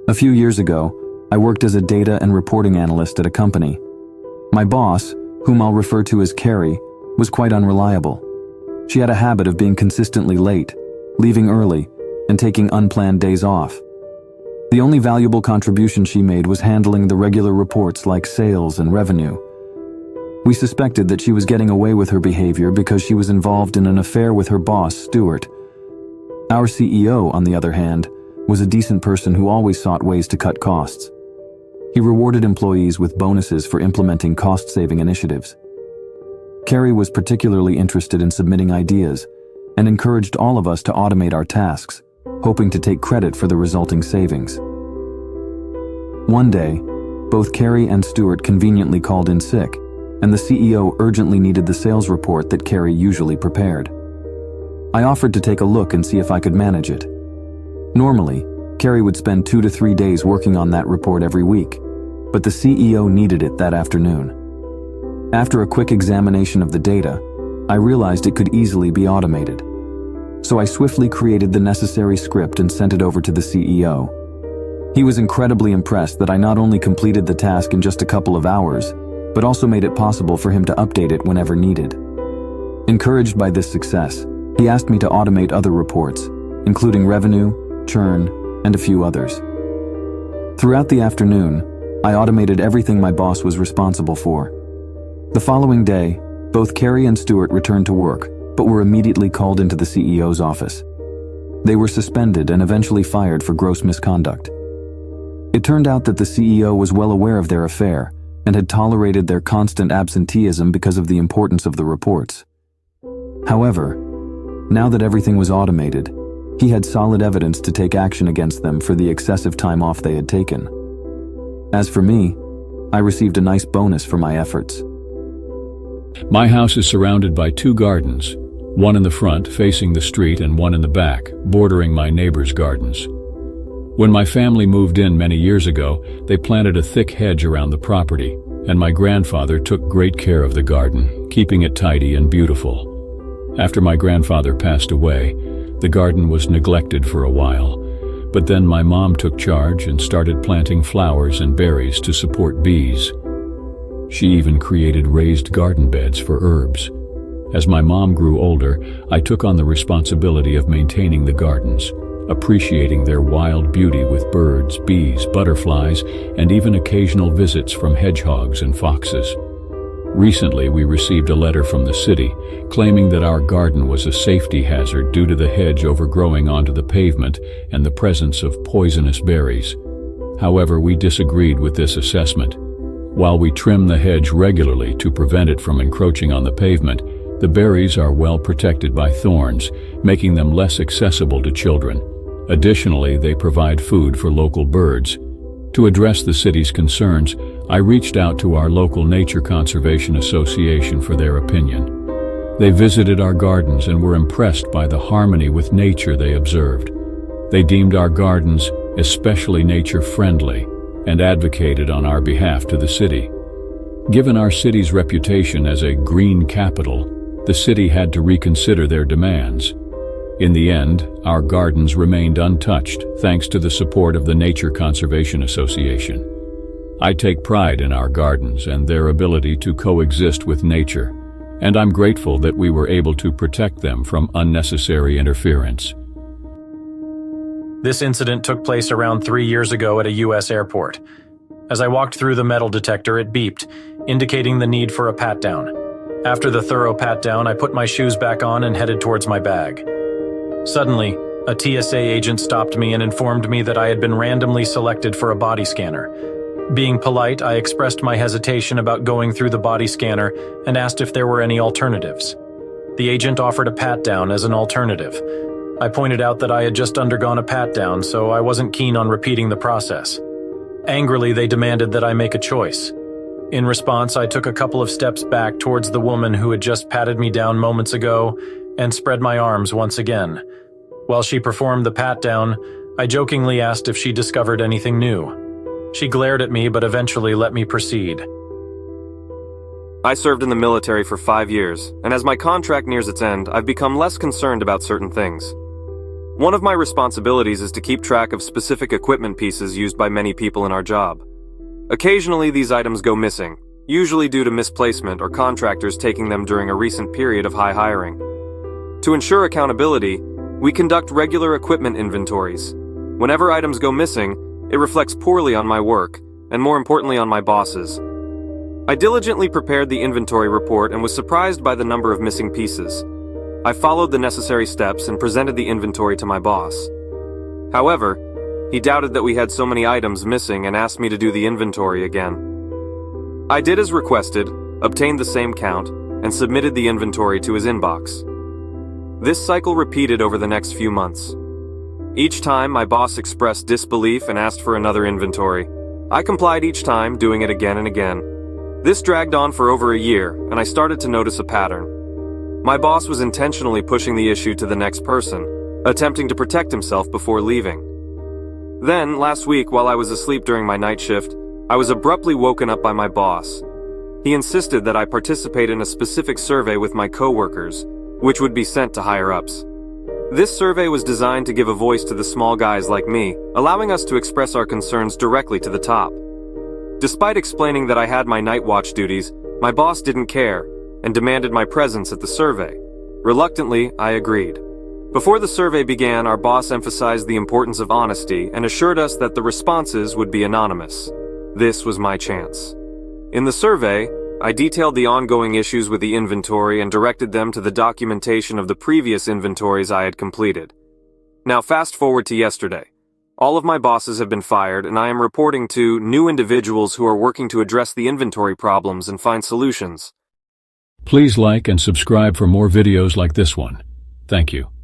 A few years ago, I worked as a data and reporting analyst at a company. My boss, whom I'll refer to as Carrie, was quite unreliable. She had a habit of being consistently late, leaving early, and taking unplanned days off. The only valuable contribution she made was handling the regular reports like sales and revenue. We suspected that she was getting away with her behavior because she was involved in an affair with her boss, Stuart. Our CEO, on the other hand, was a decent person who always sought ways to cut costs. He rewarded employees with bonuses for implementing cost-saving initiatives. Carrie was particularly interested in submitting ideas and encouraged all of us to automate our tasks, hoping to take credit for the resulting savings. One day, both Carrie and Stuart conveniently called in sick, and the CEO urgently needed the sales report that Carrie usually prepared. I offered to take a look and see if I could manage it. Normally, Carrie would spend 2 to 3 days working on that report every week, but the CEO needed it that afternoon. After a quick examination of the data, I realized it could easily be automated. So I swiftly created the necessary script and sent it over to the CEO. He was incredibly impressed that I not only completed the task in just a couple of hours, but also made it possible for him to update it whenever needed. Encouraged by this success, he asked me to automate other reports, including revenue, churn, and a few others. Throughout the afternoon, I automated everything my boss was responsible for. The following day, both Carrie and Stuart returned to work, but were immediately called into the CEO's office. They were suspended and eventually fired for gross misconduct. It turned out that the CEO was well aware of their affair and had tolerated their constant absenteeism because of the importance of the reports. However, now that everything was automated, he had solid evidence to take action against them for the excessive time off they had taken. As for me, I received a nice bonus for my efforts. My house is surrounded by 2 gardens, one in the front facing the street and one in the back, bordering my neighbor's gardens. When my family moved in many years ago, they planted a thick hedge around the property, and my grandfather took great care of the garden, keeping it tidy and beautiful. After my grandfather passed away, the garden was neglected for a while, but then my mom took charge and started planting flowers and berries to support bees. She even created raised garden beds for herbs. As my mom grew older, I took on the responsibility of maintaining the gardens, appreciating their wild beauty with birds, bees, butterflies, and even occasional visits from hedgehogs and foxes. Recently, we received a letter from the city claiming that our garden was a safety hazard due to the hedge overgrowing onto the pavement and the presence of poisonous berries. However, we disagreed with this assessment. While we trim the hedge regularly to prevent it from encroaching on the pavement, the berries are well protected by thorns, making them less accessible to children. Additionally, they provide food for local birds. To address the city's concerns, I reached out to our local Nature Conservation Association for their opinion. They visited our gardens and were impressed by the harmony with nature they observed. They deemed our gardens especially nature-friendly and advocated on our behalf to the city. Given our city's reputation as a green capital, the city had to reconsider their demands. In the end, our gardens remained untouched thanks to the support of the Nature Conservation Association. I take pride in our gardens and their ability to coexist with nature, and I'm grateful that we were able to protect them from unnecessary interference. This incident took place around 3 years ago at a U.S. airport. As I walked through the metal detector, it beeped, indicating the need for a pat-down. After the thorough pat-down, I put my shoes back on and headed towards my bag. Suddenly, a TSA agent stopped me and informed me that I had been randomly selected for a body scanner. Being polite, I expressed my hesitation about going through the body scanner and asked if there were any alternatives. The agent offered a pat-down as an alternative. I pointed out that I had just undergone a pat-down, so I wasn't keen on repeating the process. Angrily, they demanded that I make a choice. In response, I took a couple of steps back towards the woman who had just patted me down moments ago and spread my arms once again. While she performed the pat-down, I jokingly asked if she discovered anything new. She glared at me but eventually let me proceed. I served in the military for 5 years, and as my contract nears its end, I've become less concerned about certain things. One of my responsibilities is to keep track of specific equipment pieces used by many people in our job. Occasionally, these items go missing, usually due to misplacement or contractors taking them during a recent period of high hiring. To ensure accountability, we conduct regular equipment inventories. Whenever items go missing, it reflects poorly on my work, and more importantly on my bosses. I diligently prepared the inventory report and was surprised by the number of missing pieces. I followed the necessary steps and presented the inventory to my boss. However, he doubted that we had so many items missing and asked me to do the inventory again. I did as requested, obtained the same count, and submitted the inventory to his inbox. This cycle repeated over the next few months. Each time, my boss expressed disbelief and asked for another inventory. I complied each time, doing it again and again. This dragged on for over a year, and I started to notice a pattern. My boss was intentionally pushing the issue to the next person, attempting to protect himself before leaving. Then, last week, while I was asleep during my night shift, I was abruptly woken up by my boss. He insisted that I participate in a specific survey with my coworkers, which would be sent to higher-ups. This survey was designed to give a voice to the small guys like me, allowing us to express our concerns directly to the top. Despite explaining that I had my night watch duties, my boss didn't care and demanded my presence at the survey. Reluctantly, I agreed. Before the survey began, our boss emphasized the importance of honesty and assured us that the responses would be anonymous. This was my chance. In the survey, I detailed the ongoing issues with the inventory and directed them to the documentation of the previous inventories I had completed. Now fast forward to yesterday. All of my bosses have been fired, and I am reporting to new individuals who are working to address the inventory problems and find solutions. Please like and subscribe for more videos like this one. Thank you.